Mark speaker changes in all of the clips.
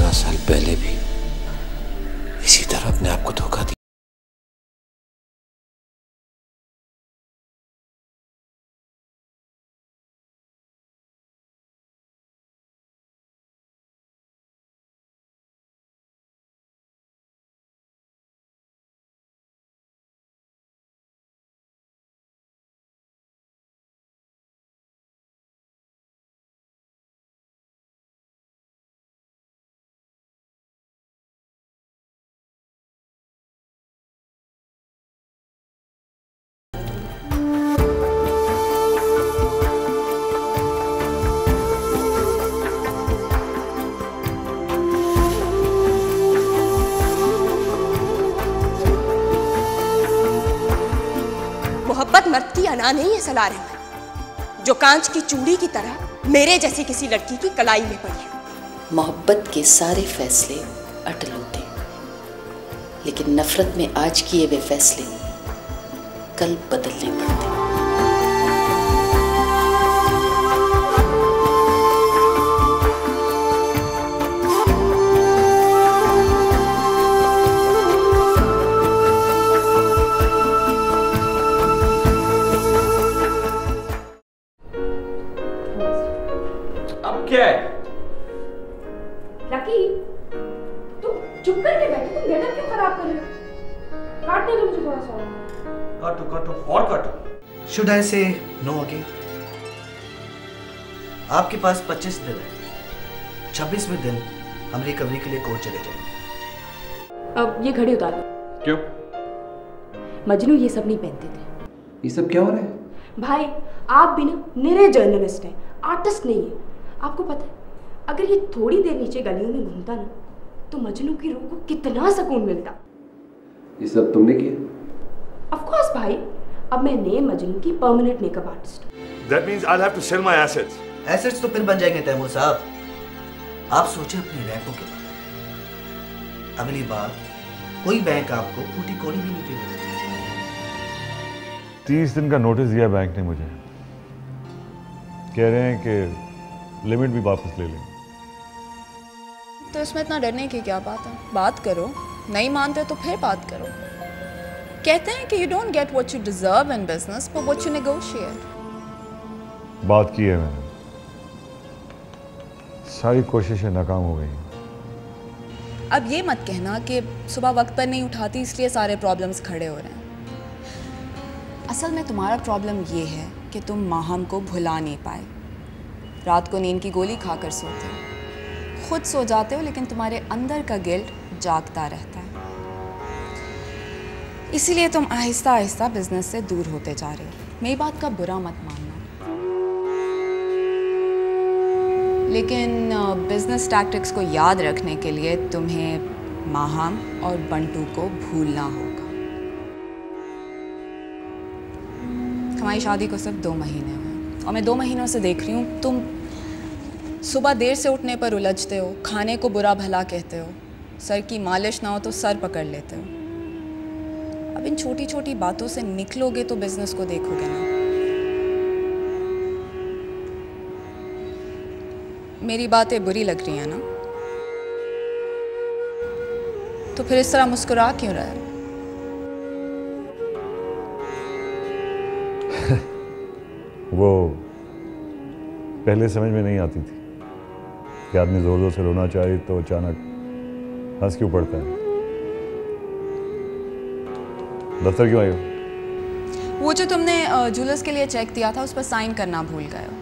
Speaker 1: 15 साल पहले भी इसी तरह अपने आप को धोखा दिया।
Speaker 2: मोहब्बत मर्द की अना नहीं है सलार अहमद, जो कांच की चूड़ी की तरह मेरे जैसी किसी लड़की की कलाई में पड़ी है।
Speaker 3: मोहब्बत के सारे फैसले अटल होते हैं, लेकिन नफरत में आज किए हुए फैसले कल बदलने पड़ते हैं।
Speaker 4: क्या है?
Speaker 2: लकी, तुम चुप करके बैठे, तुम गेटअप क्यों खराब कर रहे हो? काटने दो मुझे थोड़ा सा।
Speaker 4: काटो और काटो।
Speaker 5: Should I say no again? आपके पास 25 दिन है। 26वें दिन हम रिकवरी के लिए कोर्ट चले जाएंगे।
Speaker 2: अब ये घड़ी उतार दो।
Speaker 4: क्यों?
Speaker 2: मजनू ये सब नहीं पहनते थे।
Speaker 4: ये सब क्या हो रहा है?
Speaker 2: भाई आप भी ना निरे जर्नलिस्ट हैं, आर्टिस्ट नहीं है। आपको पता है अगर ये थोड़ी देर नीचे गलियों में घूमता ना तो मजनू की रूह को कितना सुकून मिलता।
Speaker 4: ये सब तुमने किया?
Speaker 2: ऑफ कोर्स भाई, अब मैं नए मजनू की परमानेंट मेकअप आर्टिस्ट हूँ।
Speaker 6: That means I'll have to sell my assets.
Speaker 5: Assets तो फिर बन जाएंगे तैमूर साहब। आप सोचें अपनी रैंकों के बारे में। अगली बार कोई बैंक आपको फूटी कौड़ी भी नहीं देगा।
Speaker 7: 30 दिन का नोटिस दिया बैंक ने मुझे। कह रहे हैं कि लिमिट भी वापस ले लेंगे।
Speaker 8: तो इसमें इतना डरने की क्या बात है? बात करो, नहीं मानते तो फिर बात करो। कहते हैं कि you don't get what you deserve in business but what you negotiate.
Speaker 7: बात की है मैंने, सारी कोशिशें नाकाम हो गई।
Speaker 8: अब ये मत कहना कि सुबह वक्त पर नहीं उठाती इसलिए सारे प्रॉब्लम्स खड़े हो रहे हैं। असल में तुम्हारा प्रॉब्लम ये है कि तुम माहम को भुला नहीं पाए। रात को नींद की गोली खाकर सोते हो, खुद सो जाते हो, लेकिन तुम्हारे अंदर का गिल्ट जागता रहता है। इसीलिए तुम आहिस्ता आहिस्ता बिजनेस से दूर होते जा रहे हो। मेरी बात का बुरा मत मानना, लेकिन बिजनेस टैक्टिक्स को याद रखने के लिए तुम्हें माहम और बंटू को भूलना होगा। हमारी शादी को सिर्फ 2 महीने हुए और मैं 2 महीनों से देख रही हूँ तुम सुबह देर से उठने पर उलझते हो, खाने को बुरा भला कहते हो, सर की मालिश ना हो तो सर पकड़ लेते हो। अब इन छोटी छोटी बातों से निकलोगे तो बिजनेस को देखोगे ना। मेरी बातें बुरी लग रही हैं ना, तो फिर इस तरह मुस्कुरा क्यों रहा है?
Speaker 7: वो पहले समझ में नहीं आती थी कि आदमी जोर जोर से रोना चाहे तो अचानक हंस क्यों पड़ता है। दफ्तर क्यों आई हो?
Speaker 8: वो जो तुमने ज्वेलर्स के लिए चेक दिया था उस पर साइन करना भूल गए हो।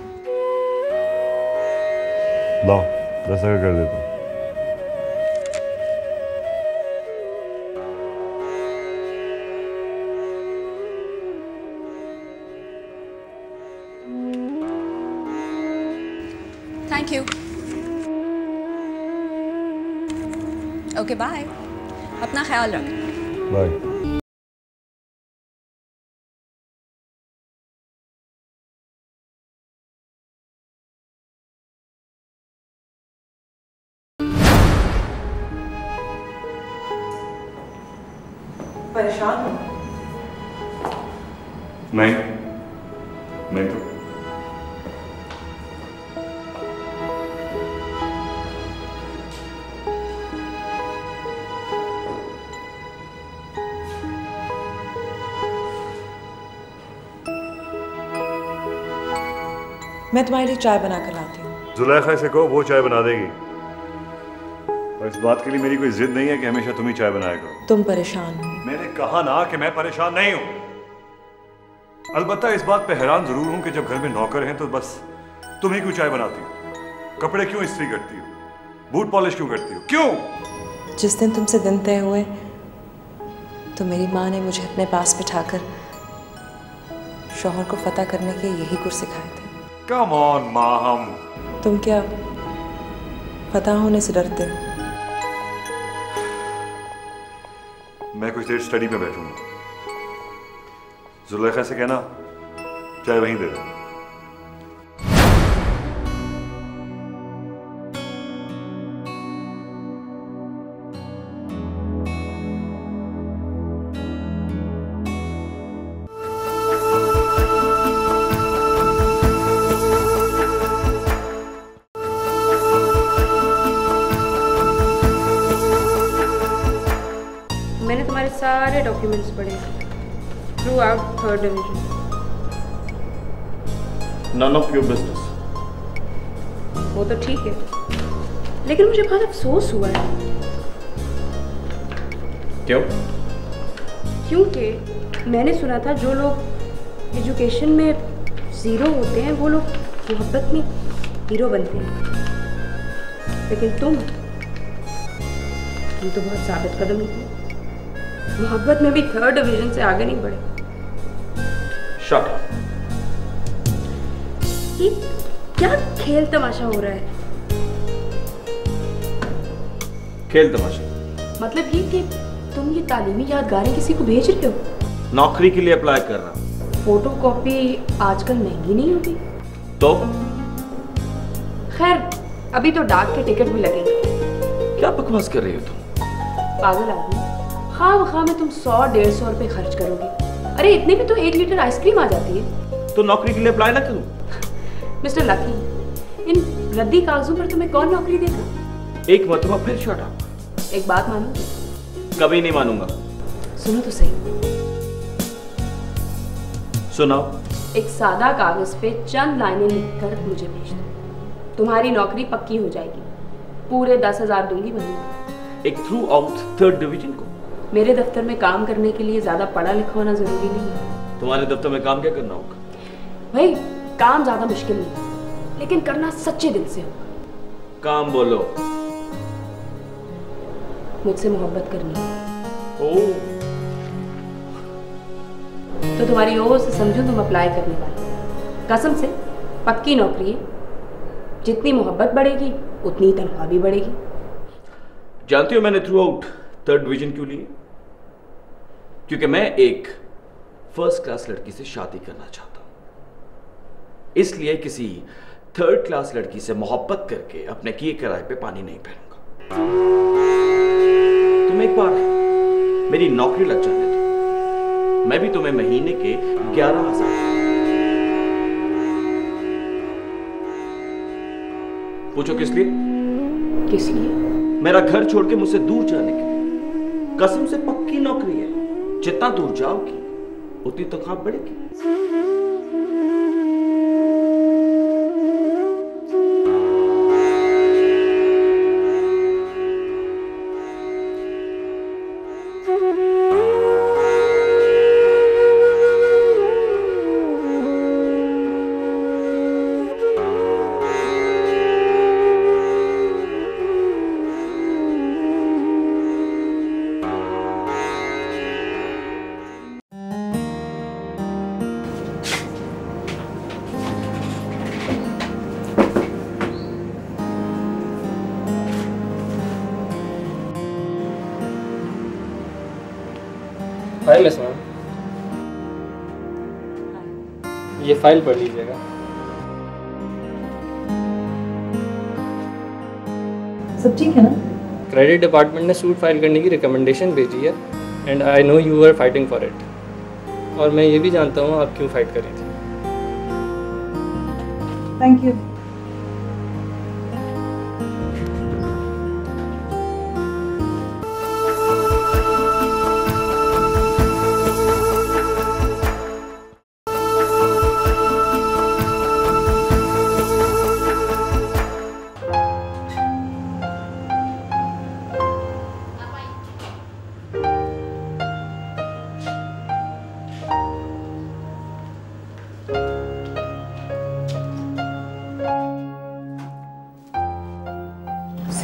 Speaker 7: लाओ 10 कर देता हूँ।
Speaker 8: Thank you. ओके बाय, अपना ख्याल रखना।
Speaker 7: बाय।
Speaker 2: परेशान हो?
Speaker 7: नहीं तो
Speaker 9: मैं तुम्हारे लिए चाय बना कर लाती हूँ।
Speaker 7: जुलेखा से कहो वो चाय बना देगी। और इस बात के लिए मेरी कोई जिद नहीं है कि हमेशा तुम ही चाय बनाया करो।
Speaker 9: तुम परेशान हो।
Speaker 7: मैंने कहा ना कि मैं परेशान नहीं हूं। अलबत्ता इस बात पे हैरान जरूर हूं कि जब घर में नौकर हैं तो बस तुम ही क्यों चाय बनाती हो, कपड़े क्यों इस्त्री करती हो, बूट पॉलिश क्यों करती हो, क्यों?
Speaker 9: जिस दिन तुमसे दिन तय हुए तो मेरी माँ ने मुझे अपने पास बिठाकर शौहर को फतह करने के यही गुर सिखाए थे।
Speaker 7: कम ऑन माहम,
Speaker 9: तुम क्या फतह होने से डरते हो?
Speaker 7: मैं कुछ देर स्टडी में बैठूंगा। जुलेखा से कहना चाय वहीं दे दो।
Speaker 2: मैंने तुम्हारे सारे डॉक्यूमेंट्स पढ़े through out 3rd division.
Speaker 4: None of your business.
Speaker 2: वो तो ठीक है, लेकिन मुझे बहुत अफसोस हुआ है।
Speaker 4: क्यों?
Speaker 2: क्योंकि मैंने सुना था जो लोग एजुकेशन में ज़ीरो होते हैं वो लोग मोहब्बत में हीरो बनते हैं, लेकिन तुम तो बहुत साबित कदम निकले। मोहब्बत में भी 3rd डिवीजन से आगे नहीं बढ़े।
Speaker 4: Shut up.
Speaker 2: ये क्या खेल तमाशा हो रहा है?
Speaker 4: खेल तमाशा?
Speaker 2: मतलब ये कि तुम ये तालीमी यादगारें किसी को भेज रहे हो?
Speaker 4: नौकरी के लिए अप्लाई कर रहा हूँ।
Speaker 2: फोटोकॉपी आजकल महंगी नहीं होती?
Speaker 4: तो
Speaker 2: खैर अभी तो डाक के टिकट भी लगेंगे।
Speaker 4: क्या बकवास कर रही हो तुम?
Speaker 2: पागल आदमी, खाम में तुम 100-150 रुपए खर्च करोगे। अरे इतने में तो 1 लीटर आइसक्रीम आ जाती है।
Speaker 4: तो नौकरी के लिए अप्लाई ना करूं?
Speaker 2: मिस्टर लकी, इन रद्दी कागजों पर तुम्हें कौन नौकरी देगा?
Speaker 4: एक मरतबा फिर शट अप।
Speaker 2: एक बात मानो?
Speaker 4: कभी नहीं मानूंगा।
Speaker 2: सुनो तो सही।
Speaker 4: सुनाओ।
Speaker 2: एक सादा कागज पे चंद लाइनें लिखकर मुझे भेज दो, तुम्हारी नौकरी पक्की हो जाएगी। पूरे 10,000 दूंगी महीने।
Speaker 4: एक थ्रू आउट 3rd डिवीजन को?
Speaker 2: मेरे दफ्तर में काम करने के लिए ज्यादा पढ़ा लिखा होना जरूरी नहीं है।
Speaker 4: तुम्हारे दफ्तर में काम क्या करना होगा?
Speaker 2: भाई काम ज्यादा मुश्किल नहीं, लेकिन करना सच्चे दिल से होगा।
Speaker 4: काम बोलो।
Speaker 2: मुझसे मोहब्बत करनी है।
Speaker 4: ओह,
Speaker 2: तो तुम्हारी ओर से समझो तुम अप्लाई करने वाले। कसम से पक्की नौकरी है। जितनी मोहब्बत बढ़ेगी उतनी तनख्वाह भी बढ़ेगी।
Speaker 4: जानती हो मैंने थ्रू आउट 3rd डिवीजन क्यों लिए? क्योंकि मैं एक 1st क्लास लड़की से शादी करना चाहता हूं। इसलिए किसी 3rd क्लास लड़की से मोहब्बत करके अपने किए किराए पे पानी नहीं फेरूंगा। तुम एक बार मेरी नौकरी लग जाने दो, मैं भी तुम्हें महीने के 11,000। पूछो किस लिए?
Speaker 2: किस लिए?
Speaker 4: मेरा घर छोड़ के मुझसे दूर जाने के लिए। कसम से पक्की नौकरी है। जितना दूर जाओगी उतनी तनख्वाह बढ़ेगी।
Speaker 10: हाय मिस मैम, ये फाइल पढ़ लीजिएगा।
Speaker 9: सब ठीक है ना?
Speaker 10: क्रेडिट डिपार्टमेंट ने सूट फाइल करने की रिकमेंडेशन भेजी है and I know you are fighting for it. और मैं ये भी जानता हूँ आप क्यों फाइट कर रही थी।
Speaker 9: Thank you.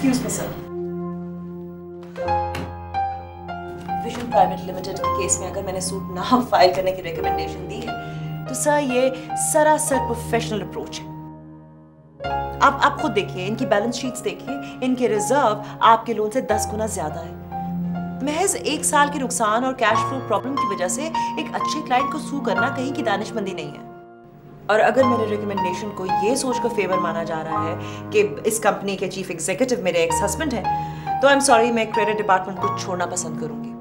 Speaker 9: Excuse me sir, vision private limited के केस में अगर मैंने सूट ना फाइल करने की रिकमेंडेशन दी है तो सर ये सरासर प्रोफेशनल अप्रोच है। आप खुद देखिए, इनकी बैलेंस शीट्स देखिए, इनके रिजर्व आपके लोन से 10 गुना ज्यादा है। महज 1 साल के नुकसान और कैश फ्लो प्रॉब्लम की वजह से एक अच्छे क्लाइंट को सू करना कहीं की दानिशमंदी नहीं है। और अगर मेरे रिकमेंडेशन को ये सोचकर फेवर माना जा रहा है कि इस कंपनी के चीफ एग्जीक्यूटिव मेरे एक्स हस्बैंड हैं, तो आई एम सॉरी, मैं क्रेडिट डिपार्टमेंट को छोड़ना पसंद करूंगी।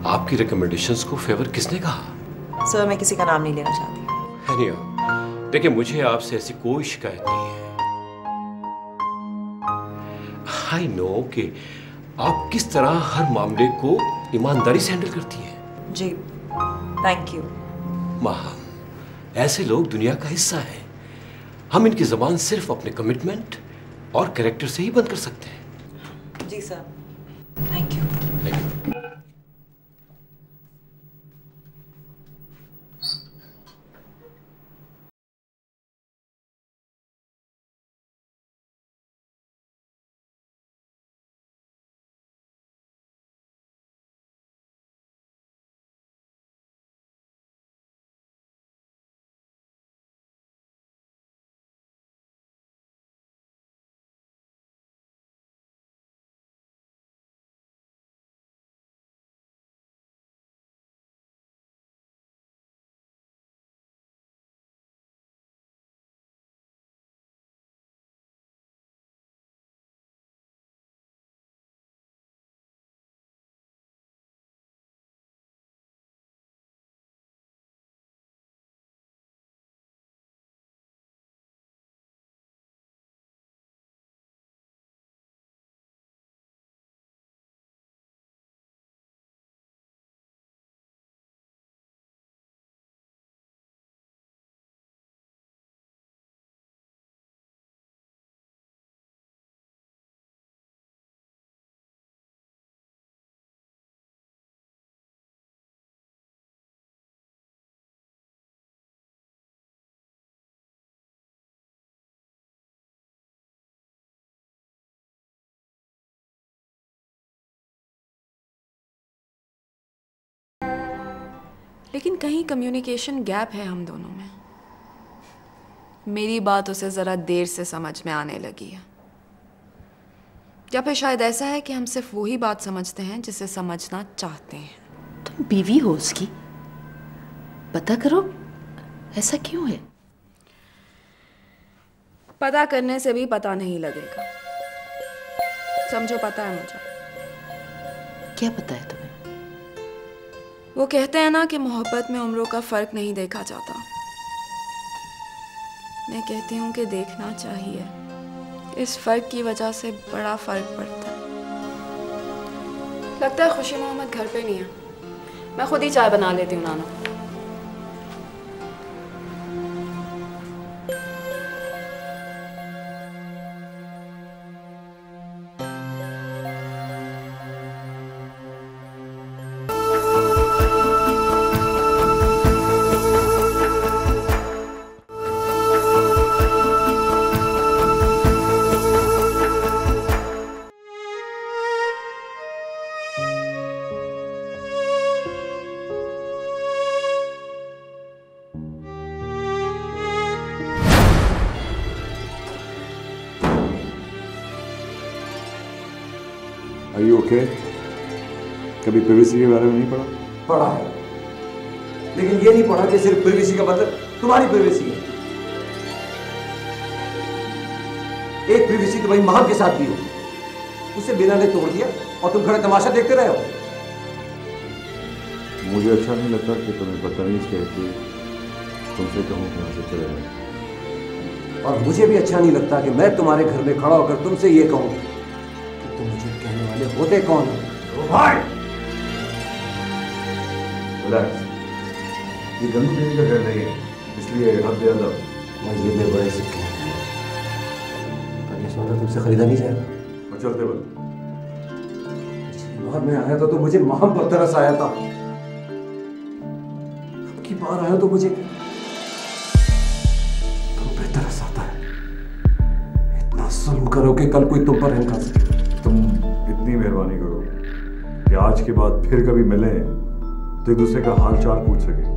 Speaker 1: आपकी रिकमेंडेशंस को फेवर किसने कहा?
Speaker 9: सर, मैं किसी का नाम नहीं लेना चाहती।
Speaker 1: एनीवे, देखिए मुझे आपसे ऐसी कोई शिकायत नहीं है। आई नो कि आप किस तरह हर मामले को ईमानदारी से हैंडल करती हैं।
Speaker 9: जी, थैंक यू।
Speaker 1: माहम, ऐसे लोग दुनिया का हिस्सा हैं। हम इनकी जबान सिर्फ अपने कमिटमेंट और कैरेक्टर से ही बंद कर सकते हैं।
Speaker 9: जी सर, थैंक यू।
Speaker 8: लेकिन कहीं कम्युनिकेशन गैप है हम दोनों में। मेरी बात उसे ज़रा देर से समझ में आने लगी है, या फिर शायद ऐसा है कि हम सिर्फ वही बात समझते हैं जिसे समझना चाहते हैं।
Speaker 3: तुम बीवी हो उसकी, पता करो ऐसा क्यों है।
Speaker 8: पता करने से भी पता नहीं लगेगा, समझो पता है मुझे।
Speaker 3: क्या पता है तुम्हें?
Speaker 8: वो कहते हैं ना कि मोहब्बत में उम्रों का फर्क नहीं देखा जाता। मैं कहती हूँ कि देखना चाहिए। इस फर्क की वजह से बड़ा फर्क पड़ता है। लगता है खुशी मोहम्मद घर पे नहीं है, मैं खुद ही चाय बना लेती हूँ नाना।
Speaker 6: Are you okay? कभी प्रिवेसी के बारे में नहीं पढ़ा?
Speaker 11: पढ़ा है, लेकिन ये नहीं पढ़ा कि सिर्फ प्रिवेसी का मतलब तुम्हारी प्रिवेसी है। एक प्रिवेसी तुम्हारी महम के साथ भी हो, उसे बिना ले तोड़ दिया और तुम खड़े तमाशा देखते रहे हो।
Speaker 6: मुझे अच्छा नहीं लगता कि तुम्हें बदतमीज कह के तुमसे कहूँ कि यहाँ से चले जाओ।
Speaker 11: और मुझे भी अच्छा नहीं लगता कि मैं तुम्हारे घर में खड़ा होकर तुमसे ये कहूँ कि तुम मुझे कहने वाले होते कौन हो।
Speaker 6: भाई रिलैक्स, ये गंदू देवी का घर नहीं है, इसलिए हद ज्यादा।
Speaker 11: मैं ये मैं बड़े से कह रहा हूँ, पर ये सौदा तुमसे खरीदा नहीं जाएगा।
Speaker 6: मैं चलते बल
Speaker 11: बार मैं आया था तो मुझे महम पर तरस आया था, अब की बार आया तो मुझे तुम पे तरस आता है। इतना जुल्म करो कि कल कोई तुम पर रहम खा सके।
Speaker 7: तुम इतनी मेहरबानी करो कि आज के बाद फिर कभी मिलें तो एक दूसरे का हाल चाल पूछ सके।